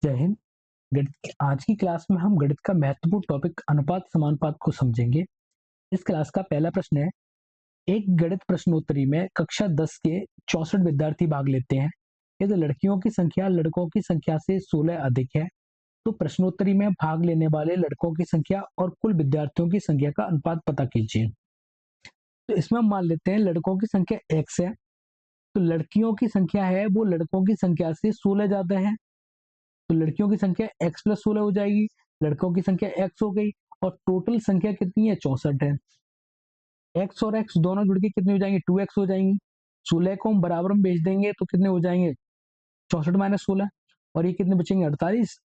जय हिंद। गणित की आज की क्लास में हम गणित का महत्वपूर्ण टॉपिक अनुपात समानुपात को समझेंगे। इस क्लास का पहला प्रश्न है, एक गणित प्रश्नोत्तरी में कक्षा 10 के 64 विद्यार्थी भाग लेते हैं। यदि लड़कियों की संख्या लड़कों की संख्या से 16 अधिक है तो प्रश्नोत्तरी में भाग लेने वाले लड़कों की संख्या और कुल विद्यार्थियों की संख्या का अनुपात पता कीजिए। तो इसमें हम मान लेते हैं लड़कों की संख्या x है, तो लड़कियों की संख्या है वो लड़कों की संख्या से 16 ज्यादा है, तो लड़कियों की संख्या x प्लस 16 हो जाएगी, लड़कों की संख्या x हो गई और टोटल संख्या कितनी है 64 है। x और x दोनों जुड़ के कितने हो जाएंगे 2x हो जाएंगी। 16 को हम बराबर में भेज देंगे तो कितने हो जाएंगे 64 माइनस 16 और ये कितने बचेंगे 48।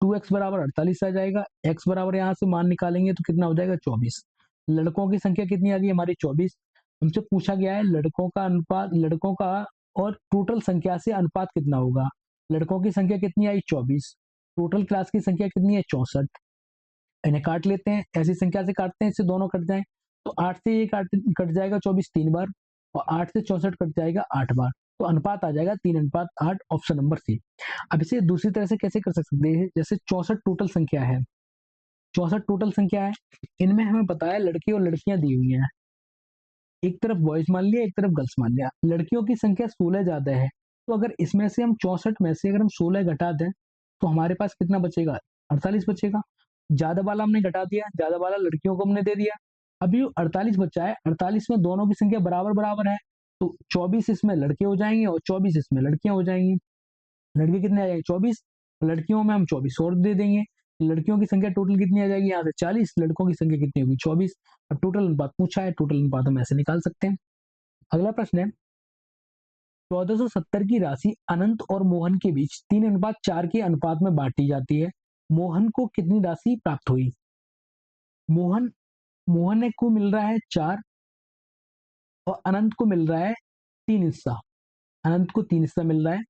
2x बराबर 48 आ जाएगा, x बराबर यहाँ से मान निकालेंगे तो कितना हो जाएगा 24। लड़कों की संख्या कितनी आ गई हमारी 24। हमसे पूछा गया है लड़कों का अनुपात, लड़कों का और टोटल संख्या से अनुपात कितना होगा। लड़कों की संख्या कितनी आई 24, टोटल क्लास की संख्या कितनी है 64। इन्हें काट लेते हैं, ऐसी संख्या से काटते हैं इससे दोनों कट जाए तो 8 से ये कट जाएगा 24 3 बार और 8 से 64 कट जाएगा 8 बार, तो अनुपात आ जाएगा 3:8, ऑप्शन नंबर सी। अब इसे दूसरी तरह से कैसे कर सकते हैं, जैसे 64 टोटल संख्या है, 64 टोटल संख्या है, इनमें हमें पता है लड़के और लड़कियां दी हुई हैं, एक तरफ बॉयज मान लिया एक तरफ गर्ल्स मान लिया। लड़कियों की संख्या 16 ज्यादा है, तो अगर इसमें से हम 64 में से अगर हम 16 घटा दें तो हमारे पास कितना बचेगा 48 बचेगा। ज्यादा वाला हमने घटा दिया, ज्यादा वाला लड़कियों को हमने दे दिया। अभी 48 बचा है, 48 में दोनों की संख्या बराबर बराबर है, तो 24 इसमें लड़के हो जाएंगे और 24 इसमें लड़कियां हो जाएंगी। लड़के कितने आ जाएंगे 24, लड़कियों में हम 24 और दे देंगे, लड़कियों की संख्या टोटल कितनी आ जाएगी यहाँ से 40, लड़कों की संख्या कितनी होगी 24। अब टोटल अनुपात पूछा है, टोटल अनुपात हम ऐसे निकाल सकते हैं। अगला प्रश्न है, 1470 की राशि अनंत और मोहन के बीच 3:4 के अनुपात में बांटी जाती है। मोहन को कितनी राशि प्राप्त हुई। मोहन मोहन को मिल रहा है 4 और अनंत को मिल रहा है 3 हिस्सा, अनंत को 3 हिस्सा मिल रहा है।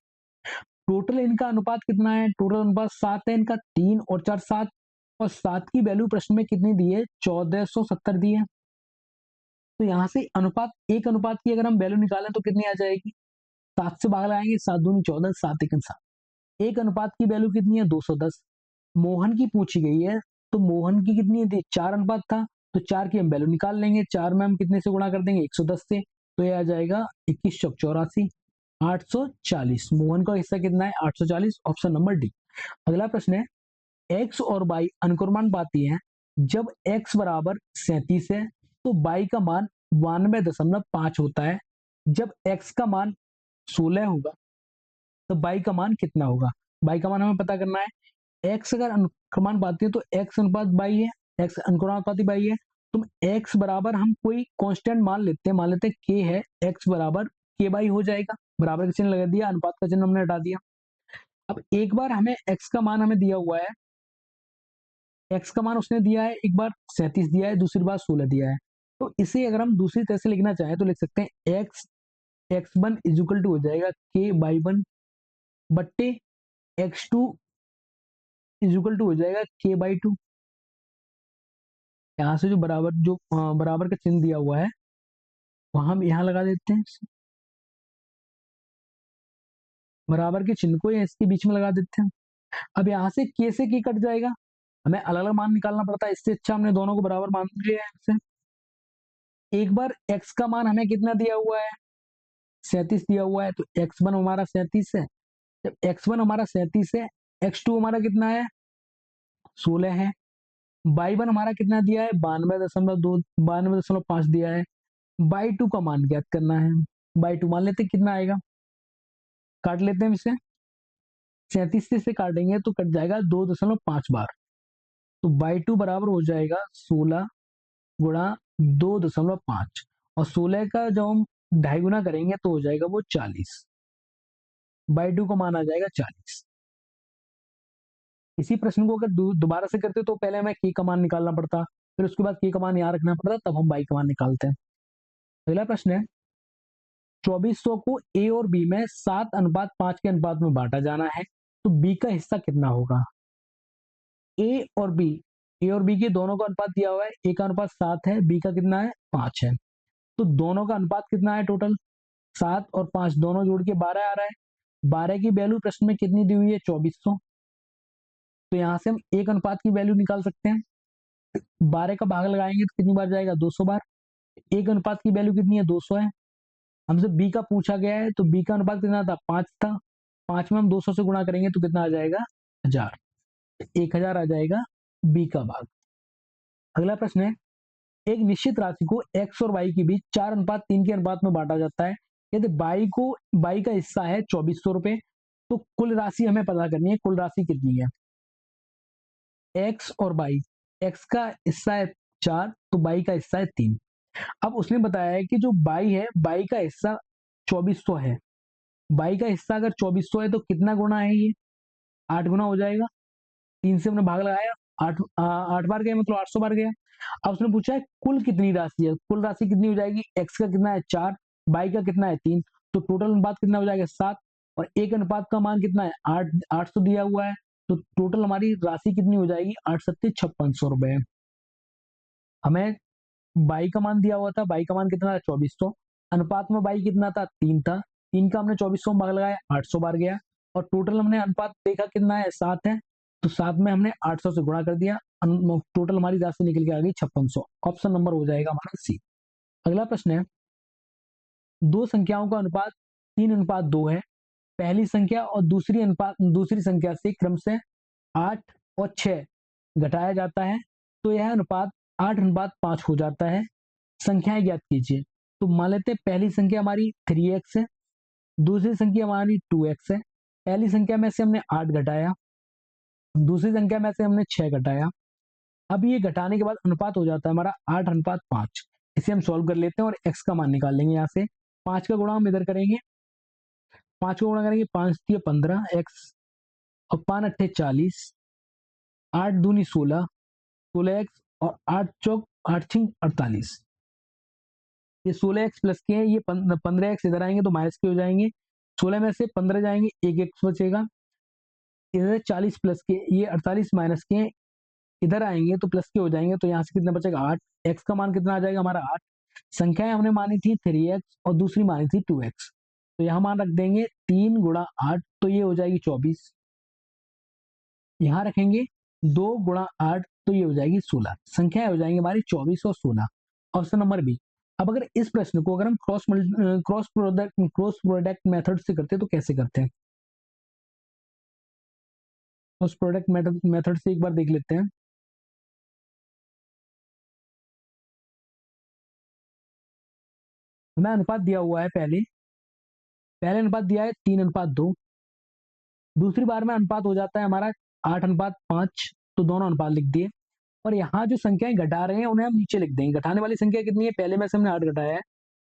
टोटल इनका अनुपात कितना है, टोटल अनुपात 7 है इनका, 3 और 4 7, और 7 की वैल्यू प्रश्न में कितनी दी है 1470 दी है। तो यहाँ से अनुपात एक अनुपात की अगर हम वैल्यू निकालें तो कितनी आ जाएगी, 7 से भाग लगाएंगे, 7 दूनी 14, 7 एकम 7। एक अनुपात की वैल्यू कितनी है 210। मोहन की पूछी गई है, तो मोहन की कितनी थी 4 अनुपात था, तो 4 की हम वैल्यू निकाल लेंगे, 4 में हम कितने से गुणा कर देंगे 110 से, तो ये आ जाएगा 21 चौक 84, 840। मोहन का हिस्सा कितना है 840, ऑप्शन नंबर डी। अगला प्रश्न है, एक्स और वाई अनुक्रमान पाती हैं, जब एक्स बराबर 37 है तो वाई का मान 92.5 होता है। जब एक्स का मान 16 होगा तो वाई का मान कितना होगा। वाई का मान हमें पता करना है, एक्स अगर अनुक्रमान पाती है तो एक्स अनुपात बाई है, एक्स अनुक्रमान पाती बाई है, तो एक्स बराबर हम कोई कांस्टेंट मान लेते हैं, मान लेते हैं के है, एक्स बराबर के बाई हो जाएगा, बराबर का चिन्ह लगा दिया, अनुपात का चिन्ह हमने हटा दिया। अब एक बार हमें एक्स का मान हमें दिया हुआ है, एक्स का मान उसने दिया है, एक बार 37 दिया है, दूसरी बार 16 दिया है, तो इसे अगर हम दूसरी तरह से लिखना चाहें तो लिख सकते हैं x x one is equal to हो जाएगा के बाई वन बट्टे x two is equal to हो जाएगा के बाई टू। यहाँ से जो बराबर का चिन्ह दिया हुआ है वहां हम यहाँ लगा देते हैं, बराबर के चिन्ह को या इसके बीच में लगा देते हैं। अब यहाँ से के से के कट जाएगा, हमें अलग अलग मान निकालना पड़ता है, इससे अच्छा हमने दोनों को बराबर मान लिया है इससे। एक बार एक्स का मान हमें कितना दिया हुआ है 37 दिया हुआ है, तो एक्स वन हमारा 37 है। जब एक्स वन हमारा 37 है, एक्स टू हमारा कितना है 16 है, बाई वन हमारा कितना दिया है 92.2, 92.5 दिया है। बाई टू का मान ज्ञात करना है, बाई टू मान लेते कितना आएगा, काट लेते हैं इसे, 37 से काटेंगे तो कट जाएगा 2.5 बार, तो बाई टू बराबर हो जाएगा 16 गुणा 2.5, और 16 का जब हम ढाई गुना करेंगे तो हो जाएगा वो 40, बाई टू का मान आ जाएगा 40। इसी प्रश्न को अगर दोबारा से करते तो पहले हमें के का मान निकालना पड़ता, फिर उसके बाद के का मान यहाँ रखना पड़ता, तब हम बाई का मान निकालते हैं। अगला प्रश्न है, 2400 को ए और बी में 7:5 के अनुपात में बांटा जाना है, तो बी का हिस्सा कितना होगा। ए और बी, ए और बी के दोनों का अनुपात दिया हुआ है, ए का अनुपात 7 है, बी का कितना है 5 है, तो दोनों का अनुपात कितना है टोटल 7 और 5 दोनों जोड़ के 12 आ रहा है। 12 की वैल्यू प्रश्न में कितनी दी हुई है 2400, तो यहाँ से हम 1 अनुपात की वैल्यू निकाल सकते हैं। 12 का भाग लगाएंगे तो कितनी बार जाएगा? 200 बार। 1 अनुपात की वैल्यू कितनी है? 200 है। हमसे बी का पूछा गया है, तो बी का अनुपात कितना था? 5 था। 5 में हम 200 से गुणा करेंगे तो कितना आ जाएगा? 1000। 1000 आ जाएगा बी का भाग। अगला प्रश्न है, एक निश्चित राशि को x और y के बीच 4:3 के अनुपात में बांटा जाता है। यदि y का हिस्सा है 2400 रुपए, तो कुल राशि हमें पता करनी है, कुल राशि कितनी है? x और y, x का हिस्सा है 4, तो y का हिस्सा है 3। अब उसने बताया है कि जो y है, y का हिस्सा 2400 है। y का हिस्सा अगर 2400 है तो कितना गुना है ये? 8 गुना हो जाएगा। 3 से हमने भाग लगाया, 8 बार गया, मतलब 800 बार गया। अब उसने पूछा है कुल कितनी राशि है? कुल राशि कितनी हो जाएगी? x का कितना है? 4, y का कितना है? 3, तो टोटल अनुपात कितना हो जाएगा? 7। और एक अनुपात का मान कितना है? 8, 800 दिया हुआ है, तो टोटल हमारी राशि कितनी हो जाएगी? 8 सत्ते 5600 रुपए। हमें y का मान दिया हुआ था, y का मान कितना था? 2400। अनुपात में y कितना था? 3 था। 3 का हमने 2400 में भाग लगाया, 800 बार गया। और टोटल हमने अनुपात देखा कितना है? 7 है। तो 7 में हमने 800 से गुणा कर दिया, टोटल हमारी राशि निकल के आ गई 5600। ऑप्शन नंबर हो जाएगा हमारा सी। अगला प्रश्न है, दो संख्याओं का अनुपात 3:2 है। पहली संख्या और दूसरी संख्या से क्रम से 8 और 6 घटाया जाता है, तो यह अनुपात 8:5 हो जाता है। संख्याएं ज्ञात कीजिए। तो मान लेते हैं पहली संख्या हमारी 3x है, दूसरी संख्या हमारी 2x है। पहली संख्या में से हमने 8 घटाया, दूसरी संख्या में से हमने 6 घटाया। अब ये घटाने के बाद अनुपात हो जाता है हमारा 8:5। इसे हम सॉल्व कर लेते हैं और x का मान निकाल लेंगे। यहाँ से 5 का गुणा हम इधर करेंगे, 5 का गुणा करेंगे, 5 दिए 15 x, और 5 अट्ठे 40, 8 दूनी 16, 16x, और 8 चौक 8 छिंग 48। ये 16x प्लस के हैं, ये 15x इधर आएंगे तो माइनस के हो जाएंगे। 16 में से 15 जाएंगे, एक x बचेगा। इधर 40 प्लस के, ये 48 माइनस के इधर आएंगे तो प्लस के हो जाएंगे, तो यहाँ से कितना बचेगा? 8। x का मान कितना आ जाएगा हमारा? 8। संख्याएं हमने मानी थी 3x और दूसरी मानी थी 2x, तो यहाँ मान रख देंगे 3 गुणा 8, तो ये हो जाएगी 24। यहाँ रखेंगे 2 गुणा 8, तो ये हो जाएगी 16। संख्याएं हो जाएंगी हमारी 24 और 16। Option number B. अब अगर इस प्रश्न को अगर हम क्रॉस प्रोडक्ट मेथड से करते हैं तो कैसे करते हैं? क्रॉस प्रोडक्ट मेथड से एक बार देख लेते हैं। हमें अनुपात दिया हुआ है, पहले अनुपात दिया है 3:2। दूसरी बार में अनुपात हो जाता है हमारा 8:5, तो दोनों अनुपात लिख दिए। और यहाँ जो संख्याएं घटा रहे हैं उन्हें हम नीचे लिख देंगे। घटाने वाली संख्या कितनी है? पहले में से हमने 8 घटाया है,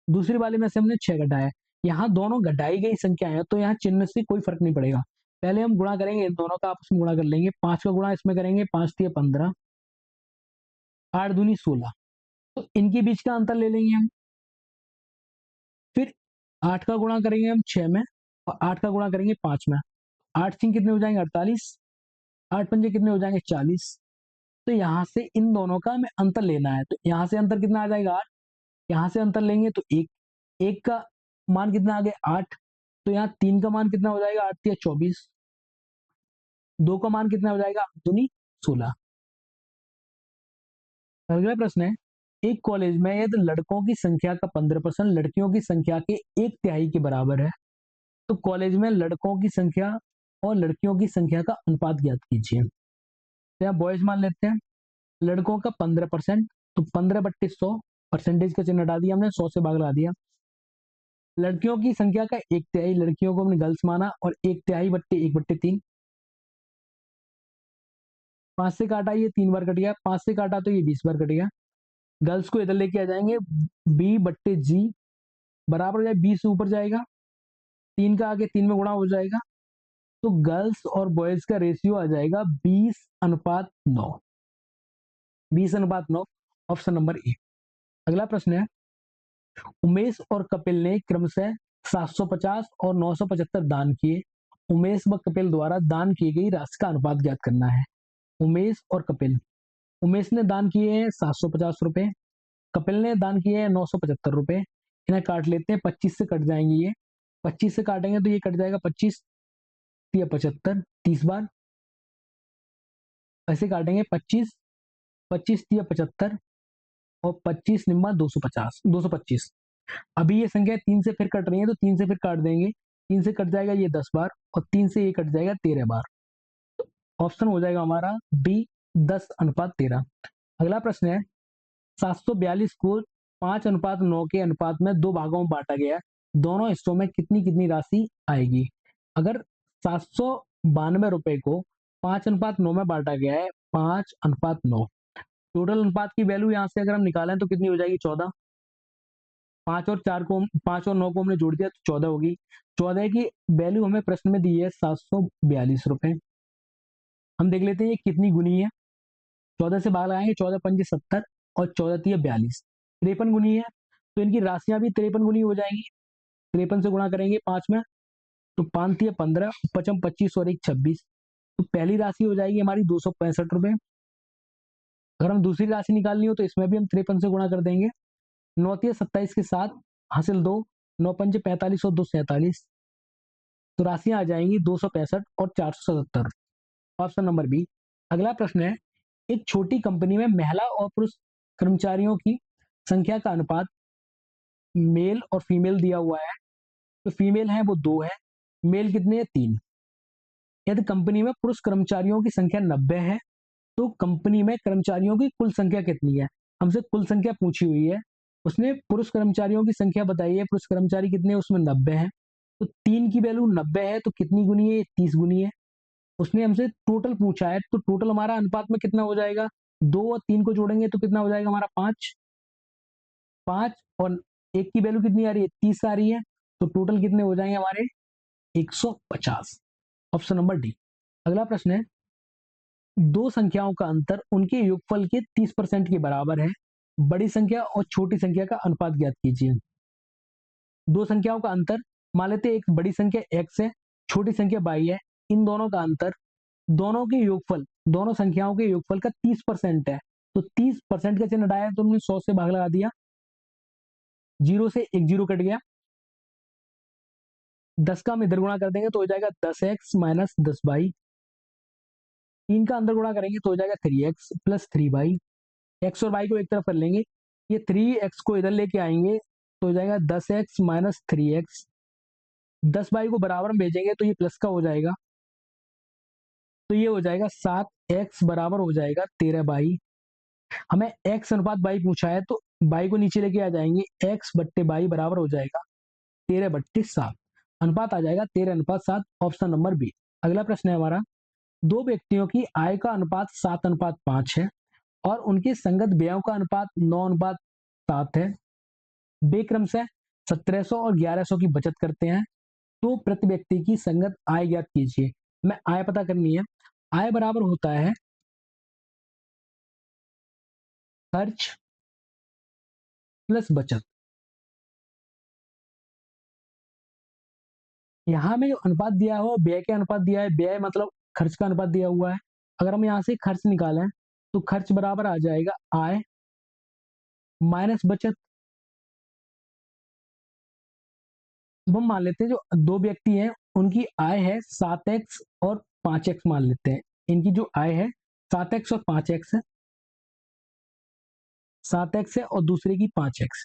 दूसरी वाले में से हमने 6 घटाया है। यहाँ दोनों घटाई गई संख्या है, तो यहाँ चिन्ह से कोई फर्क नहीं पड़ेगा। पहले हम गुणा करेंगे, इन दोनों का आपस में गुणा कर लेंगे। 5 का गुणा इसमें करेंगे, 5 दिए 15, 8 दूनी 16, तो इनके बीच का अंतर ले लेंगे हम। फिर 8 का गुणा करेंगे हम 6 में, और 8 का गुणा करेंगे 5 में। 8 सिंह कितने हो जाएंगे? 48, 8 पंजे कितने हो जाएंगे? 40। तो यहाँ से इन दोनों का हमें अंतर लेना है, तो यहाँ से अंतर कितना आ जाएगा? 8। यहाँ से अंतर लेंगे तो 1, 1 का मान कितना आ गया? 8। तो यहाँ 3 का मान कितना हो जाएगा? 8 या 24। 2 का मान कितना हो जाएगा? 8 दूनी 16। अगला प्रश्न है, एक कॉलेज में यदि लड़कों की संख्या का 15% लड़कियों की संख्या के 1/3 के बराबर है, तो कॉलेज में लड़कों की संख्या और लड़कियों की संख्या का अनुपात ज्ञात कीजिए। तो यहाँ बॉयज मान लेते हैं, लड़कों का 15%, तो 15/100, परसेंटेज का चिन्ह हटा दिया हमने, 100 से भाग लगा दिया। लड़कियों की संख्या का 1/3, लड़कियों को हमने गर्ल्स माना, और 1/3/1/3। 5 से काटा, ये 3 बार कट गया। 5 से काटा तो ये 20 बार कट गया। गर्ल्स को इधर लेके आ जाएंगे, B/G बराबर हो जाए 20 से ऊपर जाएगा, 3 का आगे 3 में गुणा हो जाएगा, तो गर्ल्स और बॉयज का रेशियो आ जाएगा 20:9। 20:9, ऑप्शन नंबर ए। अगला प्रश्न है, उमेश और कपिल ने क्रमशः 750 और 975 दान किए। उमेश व कपिल द्वारा दान की गई राशि का अनुपात ज्ञात करना है। उमेश और कपिल, उमेश ने दान किए हैं 750 रुपए, कपिल ने दान किए हैं 975 रुपए। इन्हें काट लेते हैं, 25 से कट जाएंगे ये, 25 से काटेंगे तो ये कट जाएगा 25 या 75, 30 बार। ऐसे काटेंगे 25, 25 तिया 75 और 25 निम्मा 250, 225। अभी ये संख्या 3 से फिर कट रही है तो 3 से फिर काट देंगे। 3 से कट जाएगा ये 10 बार और 3 से ये कट जाएगा 13 बार। ऑप्शन हो जाएगा हमारा बी, 10:13। अगला प्रश्न है, 742 को 5:9 के अनुपात में दो भागों में बांटा गया है। दोनों हिस्सों में कितनी कितनी राशि आएगी? अगर 792 रुपए को 5:9 में बांटा गया है, 5:9, टोटल अनुपात की वैल्यू यहां से अगर हम निकालें तो कितनी हो जाएगी? 14। 5 और 9 को हमने जोड़ दिया तो 14 होगी। 14 की वैल्यू हमें प्रश्न में दी है 742 रुपए। हम देख लेते हैं ये कितनी गुनी है। 14 से भाग लगाएंगे, 14 पंजे 70 और 14 तिया 42, 53 गुनी है। तो इनकी राशियां भी 53 गुनी हो जाएंगी। 53 से गुणा करेंगे 5 में तो 5 तिया 15, 55 25 और 1 26। तो पहली राशि हो जाएगी हमारी 265 रुपए। अगर हम दूसरी राशि निकालनी हो तो इसमें भी हम 53 से गुणा कर देंगे। 9 तिया 27 के साथ हासिल 2, 9 पंजे 45 और 2 47। तो राशियां आ जाएंगी 265 और 477। Option number B. अगला प्रश्न है, एक छोटी कंपनी में महिला और पुरुष कर्मचारियों की संख्या का अनुपात मेल और फीमेल दिया हुआ है। तो फीमेल है वो 2 है, मेल कितने हैं? 3। यदि कंपनी में पुरुष कर्मचारियों की संख्या 90 है तो कंपनी में कर्मचारियों की कुल संख्या कितनी है? हमसे कुल संख्या पूछी हुई है। उसने पुरुष कर्मचारियों की संख्या बताई है, पुरुष कर्मचारी कितने हैं? उसमें 90 है। तो 3 की वैल्यू 90 है तो कितनी गुनी है? 30 गुनी है। उसने हमसे टोटल पूछा है तो टोटल हमारा अनुपात में कितना हो जाएगा? 2 और 3 को जोड़ेंगे तो कितना हो जाएगा हमारा? 5। 5 और 1 की वैल्यू कितनी आ रही है? 30 आ रही है। तो टोटल कितने हो जाएंगे हमारे? 150। Option number D. अगला प्रश्न है, दो संख्याओं का अंतर उनके योगफल के 30% के बराबर है। बड़ी संख्या और छोटी संख्या का अनुपात ज्ञात कीजिए। दो संख्याओं का अंतर, मान लेते हैं एक बड़ी संख्या x है, छोटी संख्या y है। इन दोनों का अंतर, दोनों के योगफल, दोनों संख्याओं के योगफल का 30% है। तो 30% का चिन्ह हटाया तो हमने 100 से भाग लगा दिया, 0 से एक 0 कट गया। 10 का हम इधर गुणा कर देंगे तो हो जाएगा 10x माइनस 10y। 3 का अंदर गुणा करेंगे तो हो जाएगा 3x प्लस 3y। एक्स और वाई को एक तरफ कर लेंगे, ये 3x को इधर लेके आएंगे तो हो जाएगा 10x माइनस 3x। 10y को बराबर में भेजेंगे तो ये प्लस का हो जाएगा, तो ये हो जाएगा 7x बराबर हो जाएगा 13y। हमें x अनुपात y पूछा है तो y को नीचे लेके आ जाएंगे, x बट्टे y बराबर हो जाएगा 13/7। अनुपात आ जाएगा 13:7। Option number B. अगला प्रश्न है हमारा, दो व्यक्तियों की आय का अनुपात 7:5 है और उनके संगत व्ययों का अनुपात 9:7 है। वे क्रमशः 1700 और 1100 की बचत करते हैं। तो प्रति व्यक्ति की संगत आय ज्ञात कीजिए। मैं आय पता करनी है। आय बराबर होता है खर्च प्लस बचत। यहां में जो अनुपात दिया हो व्यय के अनुपात दिया है, व्यय मतलब खर्च का अनुपात दिया हुआ है। अगर हम यहां से खर्च निकालें तो खर्च बराबर आ जाएगा आय माइनस बचत। अब हम मान लेते हैं जो दो व्यक्ति हैं उनकी आय है 7x और 5x मान लेते हैं। इनकी जो आय है 7x और 5x है, 7x है और दूसरे की 5x।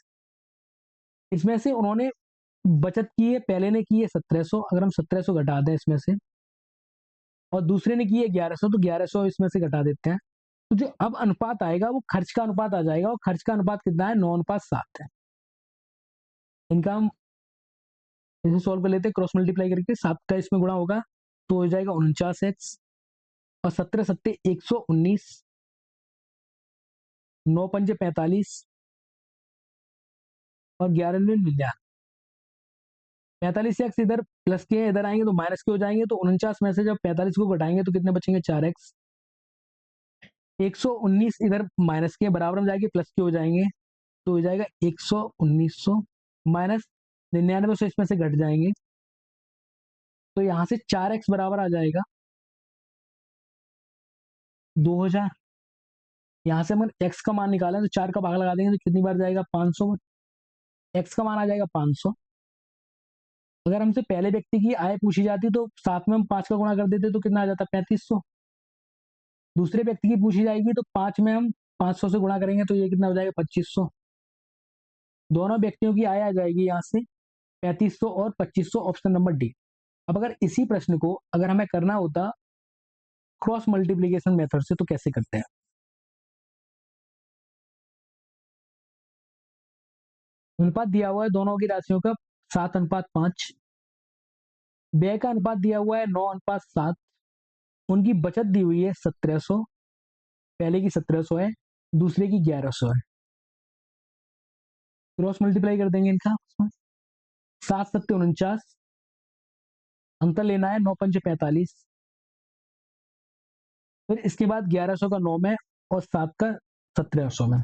इसमें से उन्होंने बचत की है, पहले ने की है 1700, अगर हम 1700 घटा दें इसमें से, और दूसरे ने की है 1100 तो 1100 इसमें से घटा देते हैं। तो जो अब अनुपात आएगा वो खर्च का अनुपात आ जाएगा, और खर्च का अनुपात कितना है? 9:7 है। इनका हम इसे सॉल्व कर लेते हैं, क्रॉस मल्टीप्लाई करके 7 का इसमें गुणा होगा तो हो जाएगा 49x और 17 सत्ते 119, 9 पंजे 45 और 11 में 99। 45x इधर प्लस के इधर आएंगे तो माइनस के हो जाएंगे, तो 49 में से जब 45 को घटाएंगे तो कितने बचेंगे? 4x। 119 इधर माइनस के बराबर में जाएंगे प्लस के हो जाएंगे तो हो जाएगा 100 माइनस 99 से इसमें से घट जाएंगे तो यहां से 4x बराबर आ जाएगा 2000। यहां से हम x का मान निकालें तो 4 का भाग लगा देंगे तो कितनी बार जाएगा? 500। x का मान आ जाएगा 500। अगर हमसे पहले व्यक्ति की आय पूछी जाती तो साथ में हम 5 का गुणा कर देते तो कितना आ जाता? 3500। दूसरे व्यक्ति की पूछी जाएगी तो 5 में हम 500 से गुणा करेंगे तो ये कितना हो जाएगा 2500। दोनों व्यक्तियों की आय आ जाएगी यहाँ से 3500 और 2500, ऑप्शन नंबर डी। अब अगर इसी प्रश्न को अगर हमें करना होता क्रॉस मल्टीप्लीकेशन मेथड से तो कैसे करते हैं? अनुपात दिया हुआ है दोनों की राशियों का 7:5, व्यय का अनुपात दिया हुआ है 9:7, उनकी बचत दी हुई है 1700, पहले की 1700 है, दूसरे की 1100 है। क्रॉस मल्टीप्लाई कर देंगे इनका, 7×7 = 49, अंतर लेना है 9×5 = 45, फिर इसके बाद 1100 का 9 में और 7 का 1700 में,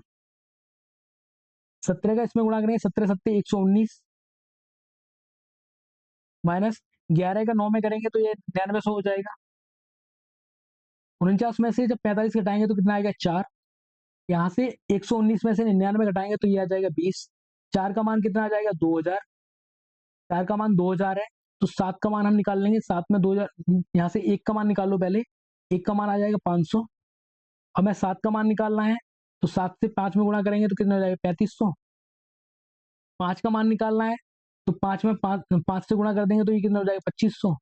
17 का इसमें गुणा करेंगे, 17×7 = 119, माइनस 11 का 9 में करेंगे तो ये 9900 हो जाएगा। 49 में से जब 45 घटाएंगे तो कितना आएगा 4, यहाँ से 119 में से 99 घटाएंगे तो ये आ जाएगा 20, 4 का मान कितना आ जाएगा 2000, 4 का मान 2000 है तो 7 का मान हम निकाल लेंगे, 7 में 2000, यहाँ से 1 का मान निकाल लो पहले, 1 का मान आ जाएगा 500, हमें 7 का मान निकालना है तो 7 से 5 में गुणा करेंगे तो कितना हो जाएगा 3500, 5 का मान निकालना है तो 5 में 5 से गुणा कर देंगे तो ये कितना हो जाएगा 2500।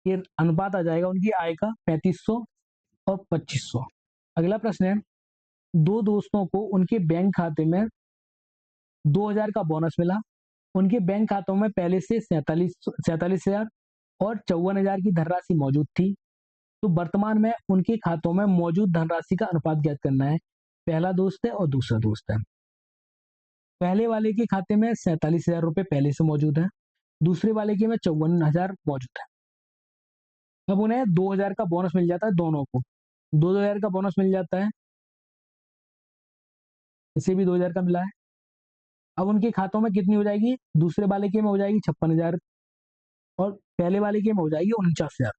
ये अनुपात आ जाएगा उनकी आय का 3500 और 2500। अगला प्रश्न है, दो दोस्तों को उनके बैंक खाते में 2000 का बोनस मिला, उनके बैंक खातों में पहले से 47,000 और 54,000 की धनराशि मौजूद थी, तो वर्तमान में उनके खातों में मौजूद धनराशि का अनुपात ज्ञात करना है। पहला दोस्त है और दूसरा दोस्त है। पहले वाले के खाते में 47,000 रुपए पहले से मौजूद है, दूसरे वाले के में 54,000 मौजूद है। अब उन्हें 2000 का बोनस मिल जाता है, दोनों को 2000 का बोनस मिल जाता है, इसे भी 2000 का मिला है। अब उनके खातों में कितनी हो जाएगी, दूसरे वाले के में हो जाएगी 56,000 और पहले वाले के में हो जाएगी 49,000।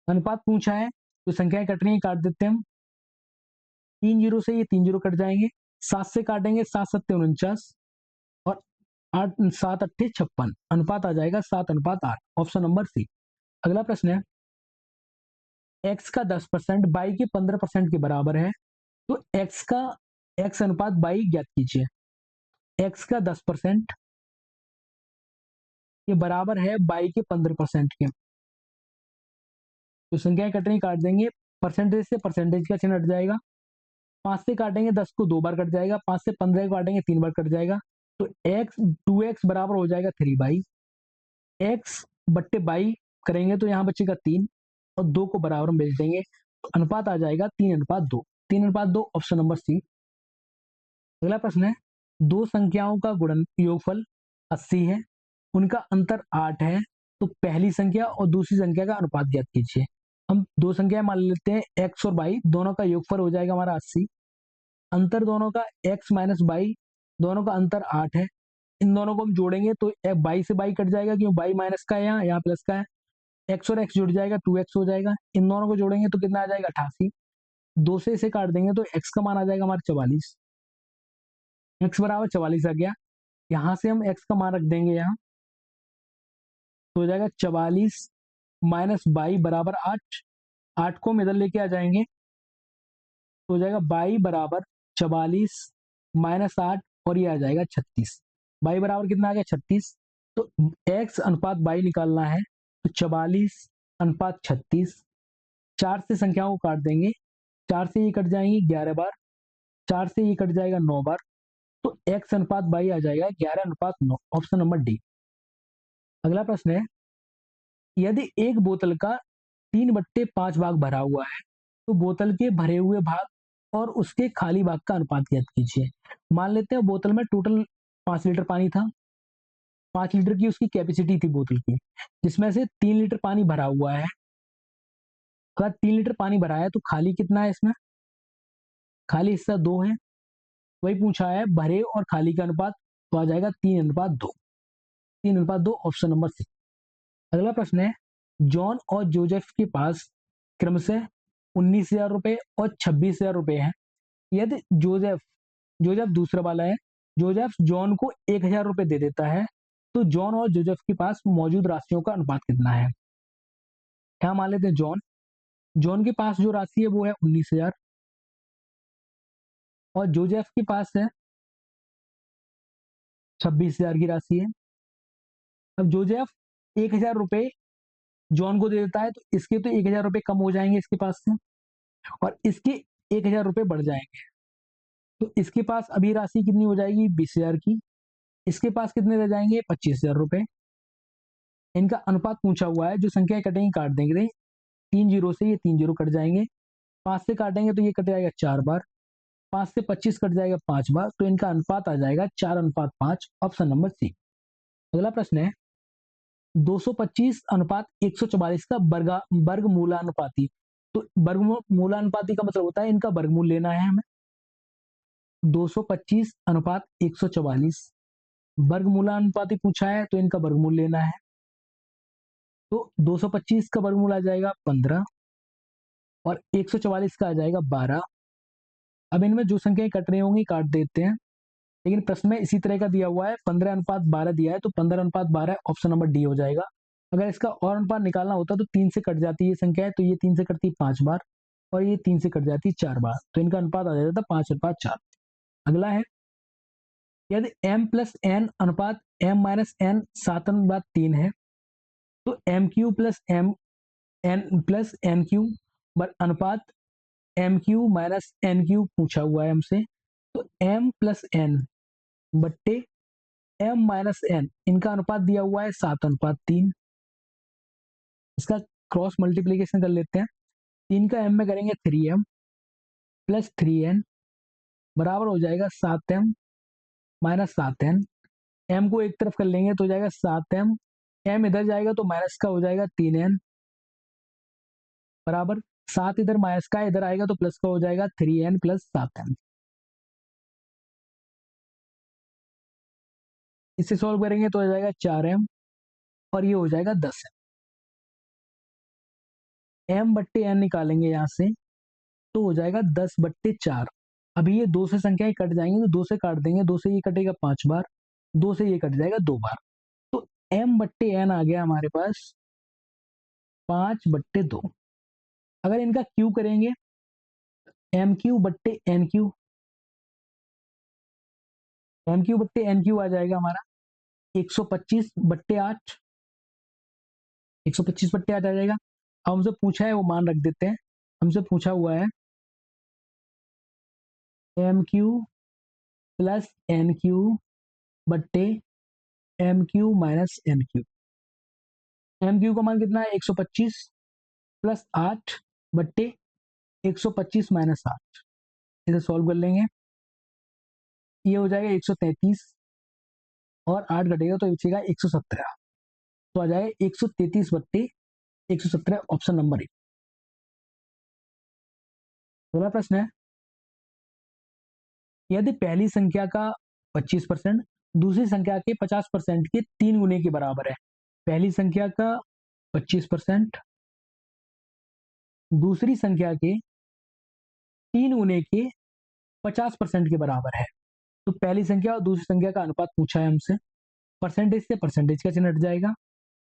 अनुपात पूछा है तो संख्याएं कट रही है, काट देते हैं हम। 3 जीरो से ये 3 जीरो कट जाएंगे, 7 से काटेंगे, 7×7 = 49 और 8×7 = 56, अनुपात आ जाएगा 7:8, ऑप्शन नंबर सी। अगला प्रश्न है, x का 10% y के 15% के बराबर है, तो x अनुपात y ज्ञात कीजिए। x का 10% ये बराबर है y के 15% के, तो संख्याएं कट रही, काट देंगे, परसेंटेज से परसेंटेज का चिन्ह हट जाएगा, 5 से काटेंगे 10 को 2 बार कट जाएगा, 5 से 15 को काटेंगे 3 बार कट जाएगा, तो x 2x बराबर हो जाएगा 3y, x बट्टे बाई करेंगे तो यहाँ बचेगा 3 और 2 को बराबर में भेज देंगे तो अनुपात आ जाएगा 3:2, 3:2, ऑप्शन नंबर सी। अगला प्रश्न है, दो संख्याओं का गुणन योगफल 80 है, उनका अंतर 8 है, तो पहली संख्या और दूसरी संख्या का अनुपात ज्ञात कीजिए। हम दो संख्या मान लेते हैं x और y, दोनों का योगफल हो जाएगा हमारा 80, अंतर दोनों का x माइनस y, दोनों का अंतर 8 है, इन दोनों को हम जोड़ेंगे तो बाई से बाई कट जाएगा, क्यों बाई माइनस का है, यहाँ प्लस का है, एक्स और एक्स जुड़ जाएगा 2x हो जाएगा, इन दोनों को जोड़ेंगे तो कितना आ जाएगा 88, 2 से इसे काट देंगे तो x का मान आ जाएगा हमारा 44, x बराबर 44 आ गया, यहाँ से हम x का मान रख देंगे यहाँ, तो हो जाएगा 44 माइनस बाई बराबर 8, 8 को हम इधर लेके आ जाएंगे तो हो जाएगा बाई बराबर 44 माइनस 8 और ये आ जाएगा 36, बाई बराबर कितना आ गया 36, तो x अनुपात बाई निकालना है तो 44:36, 4 से संख्याओं को काट देंगे, 4 से ये कट जाएंगी 11 बार, 4 से ये कट जाएगा 9 बार, तो x अनुपात बाई आ जाएगा 11:9, ऑप्शन नंबर डी। अगला प्रश्न है, यदि एक बोतल का 3/5 भाग भरा हुआ है तो बोतल के भरे हुए भाग और उसके खाली भाग का अनुपात ज्ञात कीजिए। मान लेते हैं बोतल में टोटल 5 लीटर पानी था, 5 लीटर की उसकी कैपेसिटी थी बोतल की, जिसमें से 3 लीटर पानी भरा हुआ है। अगर 3 लीटर पानी भरा है तो खाली कितना है, इसमें खाली हिस्सा 2 है, वही पूछा है भरे और खाली का अनुपात, तो आ जाएगा 3:2, 3:2, ऑप्शन नंबर सी। अगला प्रश्न है, जॉन और जोसेफ के पास क्रमशः 19,000 रुपए और 26,000 रुपए हैं। यदि जोसेफ जोसेफ दूसरा वाला है, जोसेफ जॉन को 1,000 रुपए दे देता है, तो जॉन और जोसेफ के पास मौजूद राशियों का अनुपात कितना है। यहाँ मान लेते हैं जॉन जॉन के पास जो राशि है वो है 19,000 और जोजेफ के पास है 26,000 की राशि है। अब जोजेफ 1,000 रुपए जॉन को दे देता है, तो इसके तो 1,000 रुपए कम हो जाएंगे इसके पास से, और इसके 1,000 रुपए बढ़ जाएंगे। तो इसके पास अभी राशि कितनी हो जाएगी? 20,000 की। इसके पास कितने रह जाएंगे? 25,000 रुपए। इनका अनुपात पूछा हुआ है, जो संख्याएं कटेंगी काट देंगे। 3 जीरो से ये 3 जीरो कट जाएंगे, 5 से काटेंगे तो ये कट जाएगा 4 बार, 5 से 25 कट जाएगा 5 बार, तो इनका अनुपात आ जाएगा 4:5, ऑप्शन नंबर सी। अगला प्रश्न है 225 अनुपात 144 का वर्गमूलानुपाती। तो वर्गमूलानुपाती का मतलब होता है इनका वर्गमूल लेना है हमें। 225 अनुपात 144 वर्गमूलानुपाती पूछा है, तो इनका वर्गमूल लेना है। तो 225 का वर्गमूल आ जाएगा 15 और 144 का आ जाएगा 12। अब इनमें जो संख्याएं कट रही होंगी काट देते हैं, लेकिन प्रश्न में इसी तरह का दिया हुआ है, 15:12 दिया है, तो 15:12 ऑप्शन नंबर डी हो जाएगा। अगर इसका और अनुपात निकालना होता तो 3 से कट जाती है संख्या है, तो ये 3 से कटती 5 बार और ये 3 से कट जाती 4 बार, तो इनका अनुपात आ जाता था 5:4। अगला है यदि m प्लस एन अनुपात m माइनस एन 7/3 है, तो M Q plus N Q अनुपात M Q minus N Q पूछा हुआ है हमसे। तो m प्लस एन बट्टे m माइनस एन, इनका अनुपात दिया हुआ है 7:3। इसका क्रॉस मल्टीप्लीकेशन कर लेते हैं। 3 का m में करेंगे 3m प्लस 3n बराबर हो जाएगा 7m माइनस 7n। m को एक तरफ कर लेंगे तो हो जाएगा 7m, m इधर जाएगा तो माइनस का हो जाएगा 3n बराबर 7 इधर माइनस का इधर आएगा तो प्लस का हो जाएगा 3n प्लस 7n। इसे सॉल्व करेंगे तो हो जाएगा 4m और ये हो जाएगा 10m। m बट्टे n निकालेंगे यहाँ से तो हो जाएगा 10/4। अभी ये 2 से संख्याएं कट जाएंगी तो 2 से काट देंगे, 2 से ये कटेगा 5 बार, 2 से ये कट जाएगा 2 बार, तो m/n आ गया हमारे पास 5/2। अगर इनका क्यू करेंगे m3/n3, m3/n3 आ जाएगा हमारा 125/8, 125/8 आ जाएगा। अब हमसे पूछा है वो मान रख देते हैं। हमसे पूछा हुआ है m3 प्लस n3 बट्टे m3 माइनस n3। m3 का मान कितना है? 125 प्लस 8 बट्टे 125 माइनस 8। इसे सॉल्व कर लेंगे, ये हो जाएगा 133 और 8 घटेगा तो बचेगा 117, तो आ जाएगा 133/117, ऑप्शन नंबर ए। अगला प्रश्न है यदि पहली संख्या का 25% दूसरी संख्या के 50% के 3 गुने के बराबर है। पहली संख्या का 25% दूसरी संख्या के 3 गुने के 50% के बराबर है। तो पहली संख्या और दूसरी संख्या का अनुपात पूछा है हमसे। परसेंटेज से परसेंटेज का चिन्ह हट जाएगा,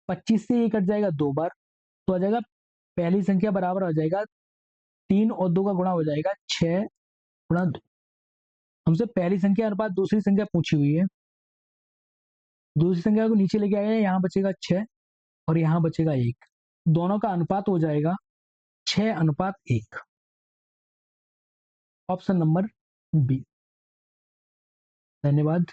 25 से ये कट जाएगा 2 बार, तो आ जाएगा पहली संख्या बराबर हो जाएगा 3 और 2 का गुणा हो जाएगा 6/2। हमसे पहली संख्या अनुपात दूसरी संख्या पूछी हुई है। दूसरी संख्या को नीचे लेके आए, यहाँ बचेगा 6 और यहाँ बचेगा 1, दोनों का अनुपात हो जाएगा 6:1, ऑप्शन नंबर बी। धन्यवाद।